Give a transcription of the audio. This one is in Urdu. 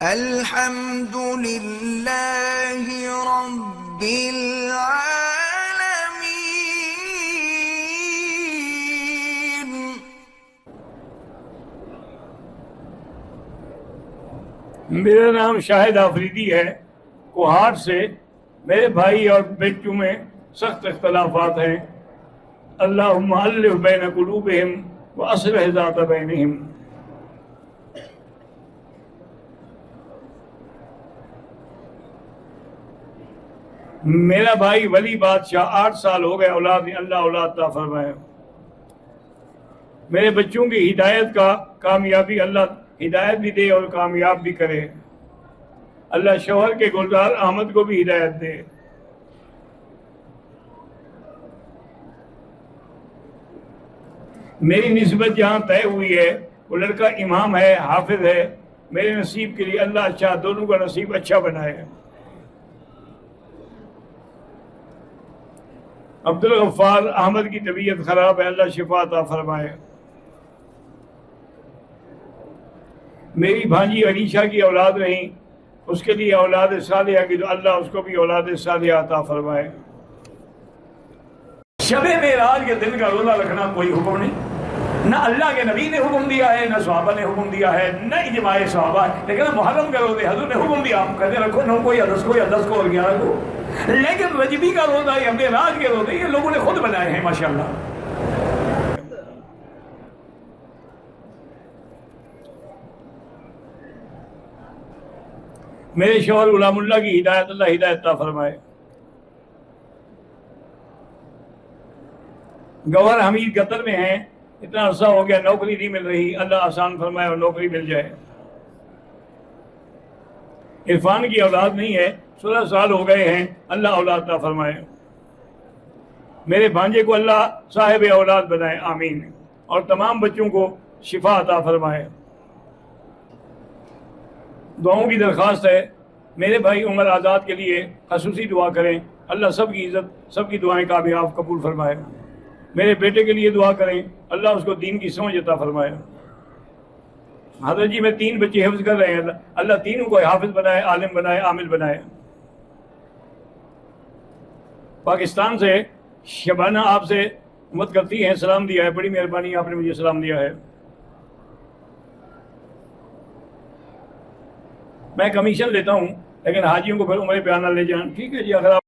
الحمد لله رب العالمين. میرا نام شاہد آفریدی ہے، کوہاٹ سے۔ میرے بھائی اور بیٹوں میں سخت اختلافات ہیں۔ اللہم الف بین قلوبہم واصلح ذات بینہم۔ میرا بھائی ولی بادشاہ 8 سال ہو گئے اولاد اللہ اولاد عطا فرمائے۔ میرے بچوں کی ہدایت کا کامیابی اللہ ہدایت بھی دے اور کامیاب بھی کرے۔ اللہ شوہر کے گلزار احمد کو بھی ہدایت دے۔ میری نسبت جہاں طے ہوئی ہے وہ لڑکا امام ہے، حافظ ہے۔ میرے نصیب کے لیے اللہ اچھا، دونوں کا نصیب اچھا بنائے۔ عبدالغفار احمد کی طبیعت خراب ہے، اللہ شفا عطا فرمائے۔ میری بھانجی علیشہ کی اولاد نہیں، اس کے لیے اولاد صالحہ کی تو اللہ اس کو بھی اولاد صالحہ عطا فرمائے۔ شب معراج کے دن کا روزہ رکھنا کوئی حکم نہیں، نہ اللہ کے نبی نے حکم دیا ہے، نہ صحابہ نے حکم دیا ہے، نہ اجماع صحابہ ہے۔ لیکن محرم کا روزے حضور نے حکم دیا، آپ کہتے رکھو 9 کو یا 10 کو یا 10 کو اور 11 کو۔ لیکن رجبی کا روزہ یا معراج کے روزے یہ لوگوں نے خود بنائے ہیں ماشاءاللہ۔ میرے شوہر غلام اللہ کی ہدایت اللہ ہدایت عطا فرمائے۔ گوہر حمید قطر میں ہیں، اتنا عرصہ ہو گیا نوکری نہیں مل رہی، اللہ آسان فرمائے اور نوکری مل جائے۔ عرفان کی اولاد نہیں ہے، 16 سال ہو گئے ہیں، اللہ اولاد عطا فرمائے۔ میرے بھانجے کو اللہ صاحب اولاد بنائے، آمین، اور تمام بچوں کو شفا عطا فرمائے۔ دعاؤں کی درخواست ہے، میرے بھائی عمر آزاد کے لیے خصوصی دعا کریں، اللہ سب کی عزت سب کی دعائیں کامیاب قبول فرمائے۔ میرے بیٹے کے لیے دعا کریں، اللہ اس کو دین کی سمجھ عطا فرمائے۔ حضرت جی میں 3 بچے حفظ کر رہے ہیں، اللہ تینوں کو حافظ بنائے، عالم بنائے، عامل بنائے۔ پاکستان سے شبانہ آپ سے امت کرتی ہیں، سلام دیا ہے، بڑی مہربانی آپ نے مجھے سلام دیا ہے۔ میں کمیشن لیتا ہوں لیکن حاجیوں کو پھر عمرے پہ آنا لے جان، ٹھیک ہے جی، اگر آپ